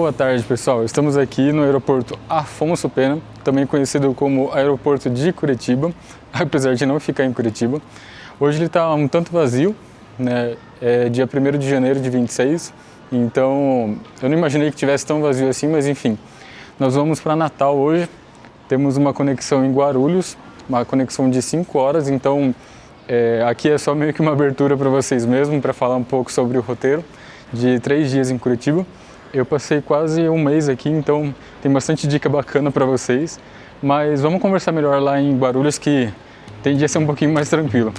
Boa tarde, pessoal. Estamos aqui no aeroporto Afonso Pena, também conhecido como aeroporto de Curitiba, apesar de não ficar em Curitiba. Hoje ele está um tanto vazio, né? É dia 1º de janeiro de 26, então eu não imaginei que tivesse tão vazio assim, mas enfim. Nós vamos para Natal hoje, temos uma conexão em Guarulhos, uma conexão de 5 horas, então aqui é só meio que uma abertura para vocês mesmo, para falar um pouco sobre o roteiro de 3 dias em Curitiba. Eu passei quase um mês aqui, então tem bastante dica bacana para vocês, mas vamos conversar melhor lá em Guarulhos, que tende a ser um pouquinho mais tranquilo.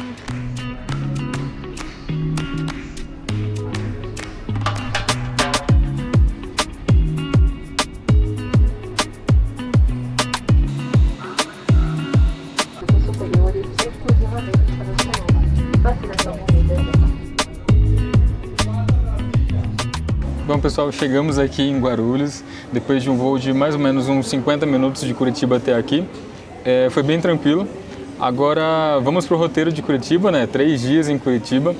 Bom, pessoal, chegamos aqui em Guarulhos, depois de um voo de mais ou menos uns 50 minutos de Curitiba até aqui. Foi bem tranquilo. Agora vamos para o roteiro de Curitiba, né? 3 dias em Curitiba.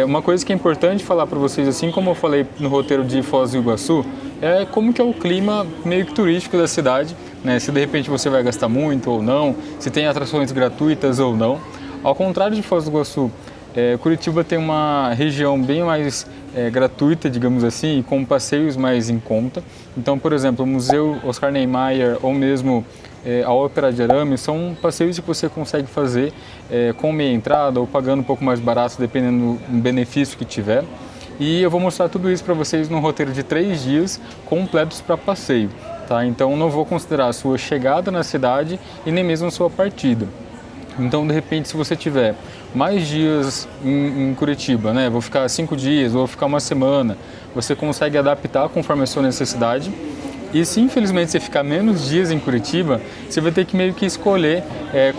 Uma coisa que é importante falar para vocês, assim como eu falei no roteiro de Foz do Iguaçu, é como que é o clima meio que turístico da cidade, né? Se de repente você vai gastar muito ou não, se tem atrações gratuitas ou não. Ao contrário de Foz do Iguaçu, Curitiba tem uma região bem mais gratuita, digamos assim, e com passeios mais em conta. Então, por exemplo, o Museu Oscar Niemeyer ou mesmo a Ópera de Arame são passeios que você consegue fazer com meia entrada ou pagando um pouco mais barato, dependendo do benefício que tiver. E eu vou mostrar tudo isso para vocês num roteiro de 3 dias completos para passeio, tá? Então, não vou considerar a sua chegada na cidade e nem mesmo a sua partida. Então, de repente, se você tiver mais dias em Curitiba, né? Vou ficar 5 dias, vou ficar uma semana, você consegue adaptar conforme a sua necessidade. E se infelizmente você ficar menos dias em Curitiba, você vai ter que meio que escolher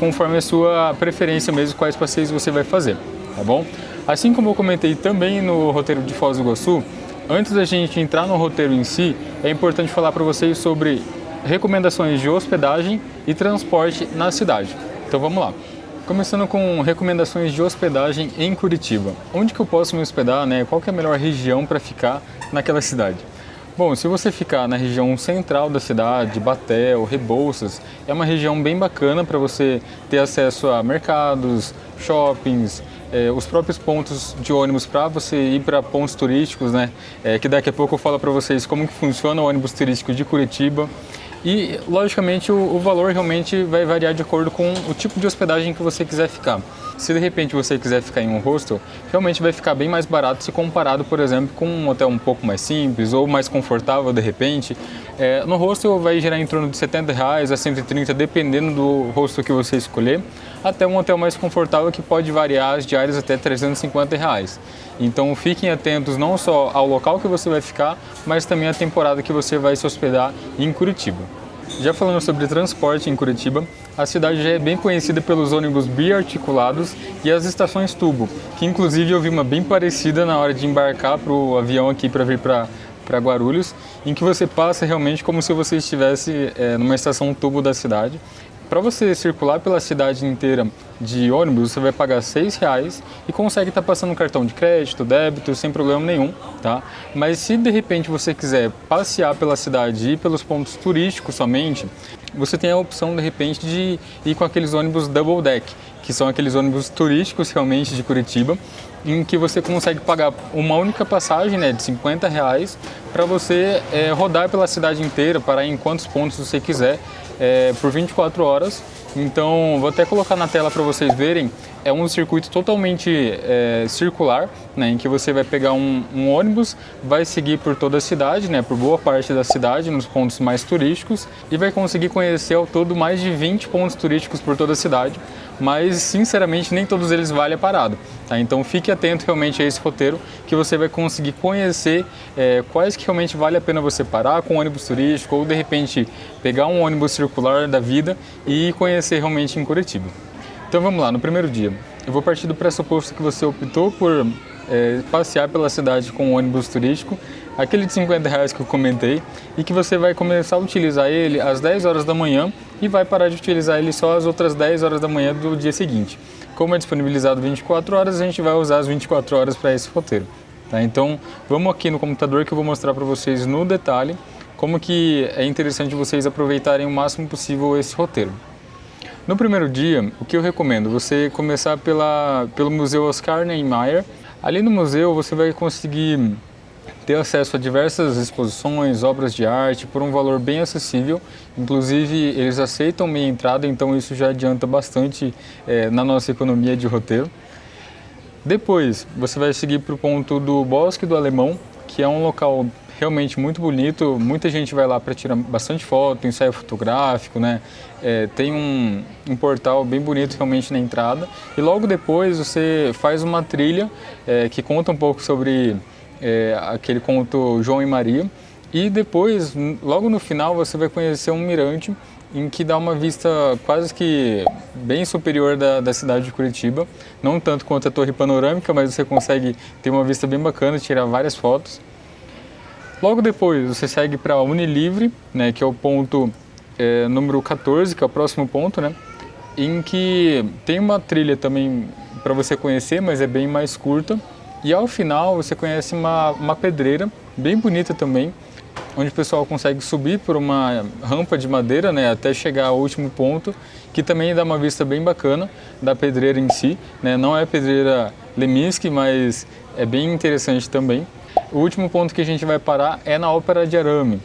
conforme a sua preferência mesmo quais passeios você vai fazer, tá bom? Assim como eu comentei também no roteiro de Foz do Iguaçu, antes da gente entrar no roteiro em si, é importante falar para vocês sobre recomendações de hospedagem e transporte na cidade. Então vamos lá. Começando com recomendações de hospedagem em Curitiba. Onde que eu posso me hospedar, né? Qual que é a melhor região para ficar naquela cidade? Bom, se você ficar na região central da cidade, Batel, Rebouças, é uma região bem bacana para você ter acesso a mercados, shoppings, os próprios pontos de ônibus para você ir para pontos turísticos, né? Que daqui a pouco eu falo para vocês como que funciona o ônibus turístico de Curitiba. E, logicamente, o valor realmente vai variar de acordo com o tipo de hospedagem que você quiser ficar. Se de repente você quiser ficar em um hostel, realmente vai ficar bem mais barato se comparado, por exemplo, com um hotel um pouco mais simples ou mais confortável de repente. No hostel vai girar em torno de R$70 a R$130, dependendo do hostel que você escolher, até um hotel mais confortável que pode variar as diárias até R$350. Então fiquem atentos não só ao local que você vai ficar, mas também à temporada que você vai se hospedar em Curitiba. Já falando sobre transporte em Curitiba, a cidade já é bem conhecida pelos ônibus biarticulados e as estações tubo, que inclusive eu vi uma bem parecida na hora de embarcar para o avião aqui para vir para Guarulhos, em que você passa realmente como se você estivesse numa estação tubo da cidade. Para você circular pela cidade inteira de ônibus, você vai pagar R$6 e consegue estar passando cartão de crédito, débito, sem problema nenhum, tá? Mas se de repente você quiser passear pela cidade e ir pelos pontos turísticos somente, você tem a opção de repente de ir com aqueles ônibus double deck, que são aqueles ônibus turísticos realmente de Curitiba, em que você consegue pagar uma única passagem, né, de R$50 para você rodar pela cidade inteira, parar em quantos pontos você quiser, por 24 horas. Então, vou até colocar na tela para vocês verem. É um circuito totalmente circular, né, em que você vai pegar um ônibus, vai seguir por toda a cidade, né, por boa parte da cidade, nos pontos mais turísticos, e vai conseguir conhecer ao todo mais de 20 pontos turísticos por toda a cidade, mas sinceramente nem todos eles valem a parada, tá? Então fique atento realmente a esse roteiro, que você vai conseguir conhecer quais que realmente vale a pena você parar com um ônibus turístico ou de repente pegar um ônibus circular da vida e conhecer realmente em Curitiba. Então vamos lá, no primeiro dia, eu vou partir do pressuposto que você optou por passear pela cidade com um ônibus turístico, aquele de R$50 que eu comentei, e que você vai começar a utilizar ele às 10 horas da manhã e vai parar de utilizar ele só às outras 10 horas da manhã do dia seguinte. Como é disponibilizado 24 horas, a gente vai usar as 24 horas para esse roteiro. Tá? Então, vamos aqui no computador que eu vou mostrar para vocês no detalhe como que é interessante vocês aproveitarem o máximo possível esse roteiro. No primeiro dia, o que eu recomendo? Você começar pelo Museu Oscar Niemeyer. Ali no museu você vai conseguir ter acesso a diversas exposições, obras de arte, por um valor bem acessível. Inclusive, eles aceitam meia entrada, então isso já adianta bastante na nossa economia de roteiro. Depois, você vai seguir para o ponto do Bosque do Alemão, que é um local realmente muito bonito. Muita gente vai lá para tirar bastante foto, ensaio fotográfico, né? Tem um portal bem bonito realmente na entrada. E logo depois você faz uma trilha que conta um pouco sobre aquele conto João e Maria. E depois, logo no final, você vai conhecer um mirante em que dá uma vista quase que bem superior da cidade de Curitiba. Não tanto quanto a torre panorâmica, mas você consegue ter uma vista bem bacana, tirar várias fotos. Logo depois você segue para a Unilivre, né, que é o ponto número 14, que é o próximo ponto, né, em que tem uma trilha também para você conhecer, mas é bem mais curta. E ao final você conhece uma pedreira bem bonita também, onde o pessoal consegue subir por uma rampa de madeira, né, até chegar ao último ponto, que também dá uma vista bem bacana da pedreira em si, né. Não é a pedreira Leminski, mas é bem interessante também. O último ponto que a gente vai parar é na Ópera de Arame,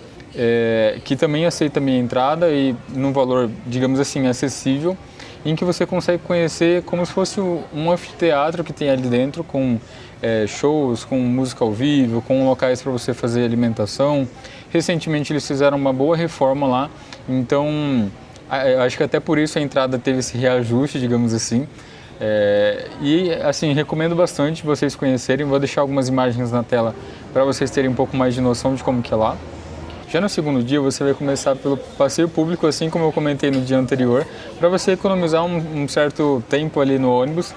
que também aceita minha entrada e num valor, digamos assim, acessível, em que você consegue conhecer como se fosse um anfiteatro que tem ali dentro, com shows, com música ao vivo, com locais para você fazer alimentação. Recentemente eles fizeram uma boa reforma lá, então acho que até por isso a entrada teve esse reajuste, digamos assim. E assim, recomendo bastante vocês conhecerem. Vou deixar algumas imagens na tela para vocês terem um pouco mais de noção de como que é lá. Já no segundo dia você vai começar pelo passeio público, assim como eu comentei no dia anterior, para você economizar um certo tempo ali no ônibus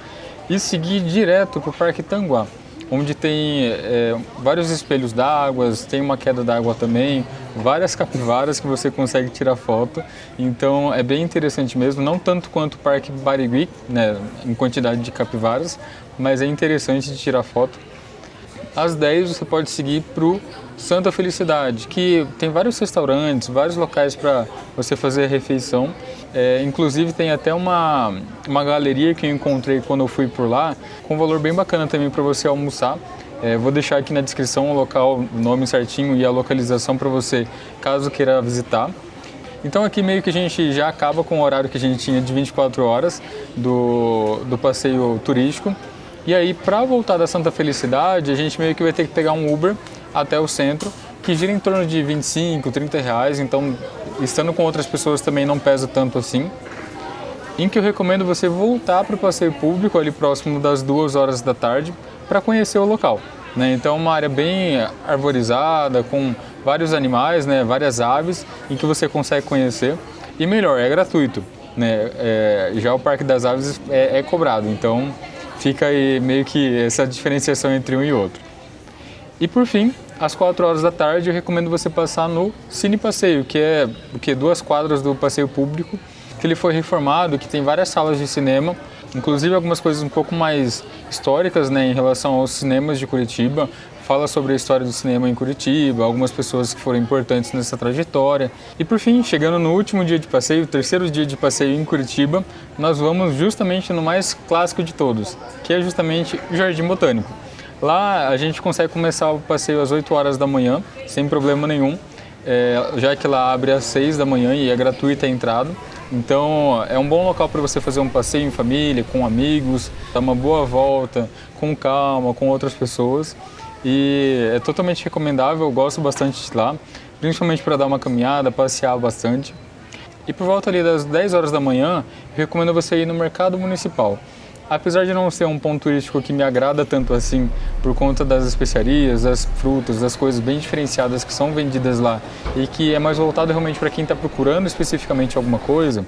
e seguir direto para o Parque Tanguá, onde tem vários espelhos d'água, tem uma queda d'água também, várias capivaras que você consegue tirar foto. Então é bem interessante mesmo, não tanto quanto o Parque Barigui, né, em quantidade de capivaras, mas é interessante de tirar foto. Às 10 você pode seguir para o Santa Felicidade, que tem vários restaurantes, vários locais para você fazer a refeição. Inclusive tem até uma galeria que eu encontrei quando eu fui por lá, com um valor bem bacana também para você almoçar. Vou deixar aqui na descrição o local, o nome certinho e a localização para você, caso queira visitar. Então aqui meio que a gente já acaba com o horário que a gente tinha de 24 horas do passeio turístico. E aí, para voltar da Santa Felicidade, a gente meio que vai ter que pegar um Uber até o centro, que gira em torno de 25, 30 reais, então estando com outras pessoas também não pesa tanto assim. Em que eu recomendo você voltar para o passeio público ali próximo das 2 horas da tarde para conhecer o local, né? Então uma área bem arborizada, com vários animais, né, várias aves, em que você consegue conhecer. E melhor, é gratuito, né? Já o Parque das Aves é cobrado, então fica aí meio que essa diferenciação entre um e outro. E por fim, às 4 horas da tarde, eu recomendo você passar no Cine Passeio, que é 2 quadras do passeio público, que ele foi reformado, que tem várias salas de cinema, inclusive algumas coisas um pouco mais históricas, né, em relação aos cinemas de Curitiba. Fala sobre a história do cinema em Curitiba, algumas pessoas que foram importantes nessa trajetória. E por fim, chegando no último dia de passeio, o terceiro dia de passeio em Curitiba, nós vamos justamente no mais clássico de todos, que é justamente o Jardim Botânico. Lá a gente consegue começar o passeio às 8 horas da manhã, sem problema nenhum, já que lá abre às 6 da manhã e é gratuita a entrada. Então é um bom local para você fazer um passeio em família, com amigos, dar uma boa volta, com calma, com outras pessoas. E é totalmente recomendável, eu gosto bastante de lá, principalmente para dar uma caminhada, passear bastante. E por volta ali das 10 horas da manhã, eu recomendo você ir no Mercado Municipal. Apesar de não ser um ponto turístico que me agrada tanto assim, por conta das especiarias, das frutas, das coisas bem diferenciadas que são vendidas lá e que é mais voltado realmente para quem está procurando especificamente alguma coisa,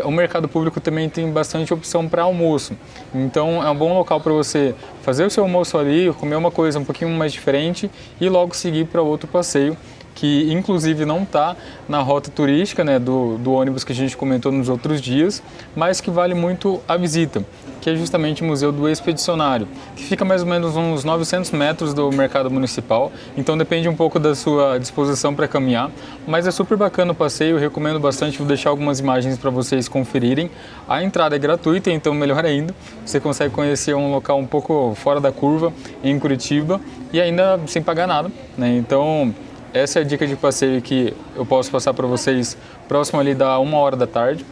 o mercado público também tem bastante opção para almoço. Então é um bom local para você fazer o seu almoço ali, comer uma coisa um pouquinho mais diferente e logo seguir para outro passeio, que inclusive não está na rota turística, né, do ônibus que a gente comentou nos outros dias, mas que vale muito a visita, que é justamente o Museu do Expedicionário, que fica mais ou menos uns 900 metros do mercado municipal, então depende um pouco da sua disposição para caminhar, mas é super bacana o passeio, eu recomendo bastante, vou deixar algumas imagens para vocês conferirem. A entrada é gratuita, então melhor ainda, você consegue conhecer um local um pouco fora da curva em Curitiba e ainda sem pagar nada, né? Então essa é a dica de passeio que eu posso passar para vocês próximo ali da 1h da tarde.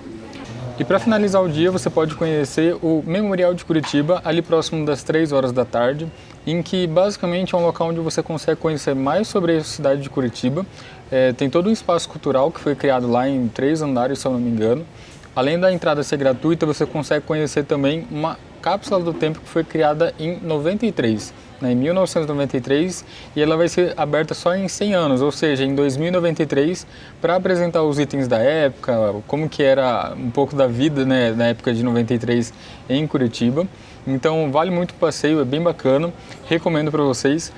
E para finalizar o dia, você pode conhecer o Memorial de Curitiba, ali próximo das 3h da tarde, em que basicamente é um local onde você consegue conhecer mais sobre a cidade de Curitiba. Tem todo um espaço cultural que foi criado lá em 3 andares, se eu não me engano. Além da entrada ser gratuita, você consegue conhecer também uma cápsula do tempo que foi criada em 93, em 1993, e ela vai ser aberta só em 100 anos, ou seja, em 2093, para apresentar os itens da época, como que era um pouco da vida, né, na época de 93 em Curitiba. Então vale muito o passeio, é bem bacana, recomendo para vocês.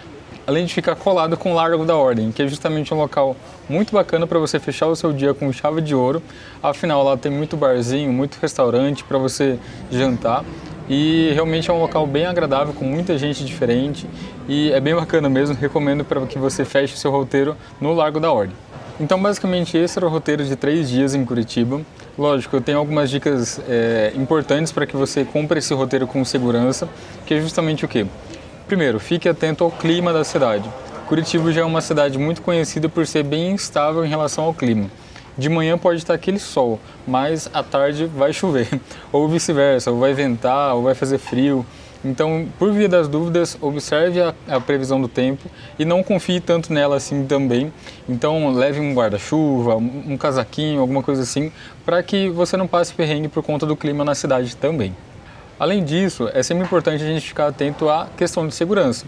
Além de ficar colado com o Largo da Ordem, que é justamente um local muito bacana para você fechar o seu dia com chave de ouro. Afinal, lá tem muito barzinho, muito restaurante para você jantar. E realmente é um local bem agradável, com muita gente diferente. E é bem bacana mesmo, recomendo para que você feche o seu roteiro no Largo da Ordem. Então, basicamente, esse era o roteiro de 3 dias em Curitiba. Lógico, eu tenho algumas dicas importantes para que você cumpra esse roteiro com segurança, que é justamente o quê? Primeiro, fique atento ao clima da cidade. Curitiba já é uma cidade muito conhecida por ser bem instável em relação ao clima. De manhã pode estar aquele sol, mas à tarde vai chover, ou vice-versa, ou vai ventar, ou vai fazer frio. Então, por via das dúvidas, observe a previsão do tempo e não confie tanto nela assim também. Então, leve um guarda-chuva, um casaquinho, alguma coisa assim, para que você não passe perrengue por conta do clima na cidade também. Além disso, é sempre importante a gente ficar atento à questão de segurança.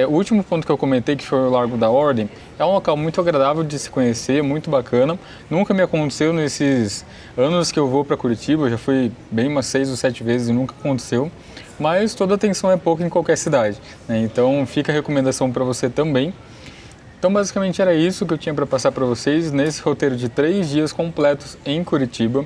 O último ponto que eu comentei, que foi o Largo da Ordem, é um local muito agradável de se conhecer, muito bacana. Nunca me aconteceu nesses anos que eu vou para Curitiba, eu já fui bem umas 6 ou 7 vezes e nunca aconteceu. Mas toda atenção é pouco em qualquer cidade, né? Então fica a recomendação para você também. Então basicamente era isso que eu tinha para passar para vocês nesse roteiro de 3 dias completos em Curitiba.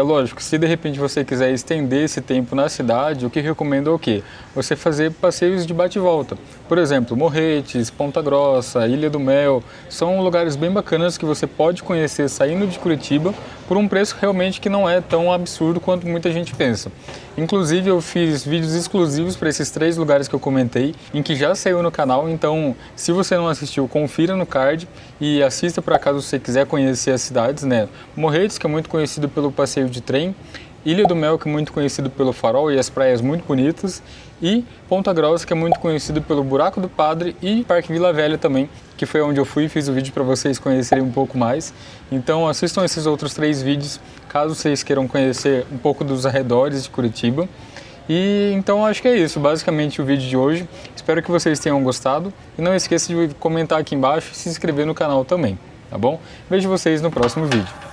Lógico, se de repente você quiser estender esse tempo na cidade, o que recomendo é o quê? Você fazer passeios de bate e volta. Por exemplo, Morretes, Ponta Grossa, Ilha do Mel, são lugares bem bacanas que você pode conhecer saindo de Curitiba por um preço realmente que não é tão absurdo quanto muita gente pensa. Inclusive eu fiz vídeos exclusivos para esses 3 lugares que eu comentei, em que já saiu no canal, então se você não assistiu, confira no card e assista para caso você quiser conhecer as cidades, né? Morretes, que é muito conhecido pelo passeio de trem, Ilha do Mel, que é muito conhecido pelo farol e as praias muito bonitas, e Ponta Grossa, que é muito conhecido pelo Buraco do Padre e Parque Vila Velha também, que foi onde eu fui e fiz o vídeo para vocês conhecerem um pouco mais. Então assistam esses outros 3 vídeos, caso vocês queiram conhecer um pouco dos arredores de Curitiba. E então acho que é isso, basicamente o vídeo de hoje. Espero que vocês tenham gostado e não esqueça de comentar aqui embaixo e se inscrever no canal também, tá bom? Vejo vocês no próximo vídeo.